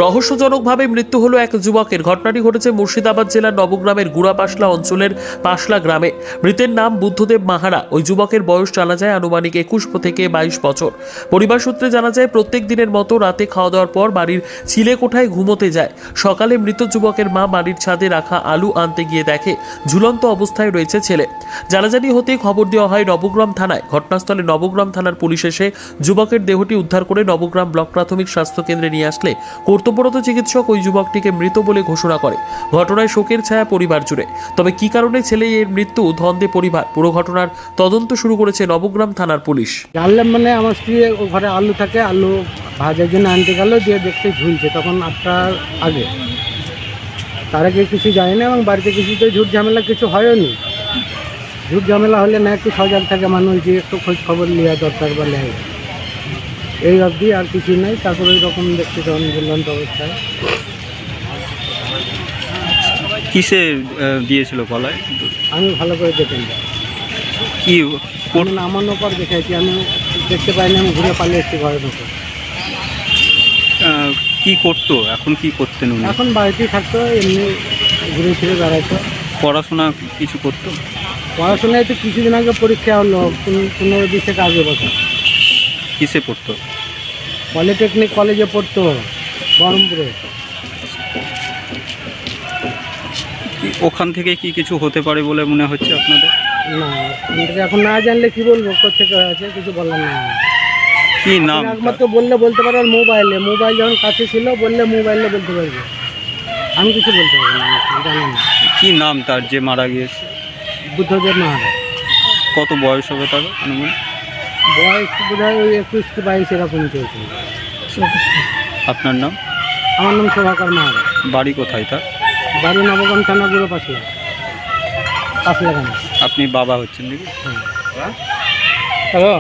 রহস্যজনকভাবে মৃত্যু হলো এক যুবকের। ঘটনাটি ঘটেছে মুর্শিদাবাদ জেলার নবগ্রামের গুড়াপাশলা অঞ্চলের পাশলা গ্রামে। মৃতের নাম বুদ্ধদেব মাহারা। ওই যুবকের বয়স জানা যায় আনুমানিক 21 থেকে 22 বছর। পরিবার সূত্রে জানা যায় প্রত্যেক দিনের মতো রাতে খাওয়া দাওয়ার পর বাড়ির ছিলে কোঠায় ঘুমোতে যায়। সকালে মৃত যুবকের মা বাড়ির ছাদে রাখা আলু আনতে গিয়ে দেখে ঝুলন্ত অবস্থায় রয়েছে ছেলে। জানাজানি হতে খবর দেওয়া হয় নবগ্রাম থানায়। ঘটনাস্থলে নবগ্রাম থানার পুলিশ এসে যুবকের দেহটি উদ্ধার করে নবগ্রাম ব্লক প্রাথমিক স্বাস্থ্য কেন্দ্রে নিয়ে আসলে কর্তব্যরত চিকিৎসক ওই যুবকটিকে মৃত বলে ঘোষণা করে। ঘটনায় শোকের ছায়া পরিবার জুড়ে। তবে কি কারণে ছেলে এর মৃত্যু ধন্দে পরিবার। পুরো ঘটনার তদন্ত শুরু করেছে নবগ্রাম থানার পুলিশ। জানলাম মানে আমার স্ত্রী ঘরে আলু থাকে, আলু ভাজার জন্য আনতে গেল, দিয়ে দেখতে ঝুলছে তখন 8টার আগে। তার আগে কিছু জানি না এবং বাড়িতে কিছু তো ঝুট ঝামেলা কিছু হয়নি। ঝুট ঝামেলা হলে না একটু সজাগ থাকে মানুষ, যে একটু খোঁজ খবর নেওয়া দরকার বা নেয়, এই অবধি আর কিছু নেই। তারপরে ওই রকম দেখতে তখন ঝুলন্ত অবস্থায়। কিসে দিয়েছিল গলায়? আমি ভালো করে দেখেন কি নামানোর পর দেখেছি, আমি দেখতে পাইনি, আমি ঘুরে পালিয়ে এসেছি ঘরের মতো। কি করতো এখন? কি করতেন উনি? এখন বাড়িতেই থাকতো, এমনি ঘুরে ফিরে বেড়াতো। পড়াশোনা কিছু করতো? পড়াশোনায় তো কিছুদিন আগে পরীক্ষা হলো, 15-20 থেকে আগে বছর। কিসে পড়তো? পলিটেকনিক কলেজে পড়তো বহরমপুরে। ওখান থেকে কি কিছু হতে পারে বলে মনে হচ্ছে আপনাদের? না, এখন না জানলে কি বলবো, কোথেকে আছে কিছু বলার না। কি নাম? একমাত্র বলতে পারো মোবাইল যখন কাছে ছিল বললে মোবাইলে বলতে পারবে, আমি কিছু বলতে পারবো না, জানি না। কি নাম তার যে মারা গিয়েছে? বুদ্ধদেব মাহারা। কত বয়স হবে তার অনুমান? বয়স বোধহয় ওই 21-22 এরকম চলছে। আপনার নাম? আমার নাম শোভাকর মাহারা। বাড়ি কোথায় তার? বাড়ি নবগ্রাম থানা গুড়াপাশলা গ্রামে। আপনি বাবা হচ্ছেন নাকি? হ্যালো।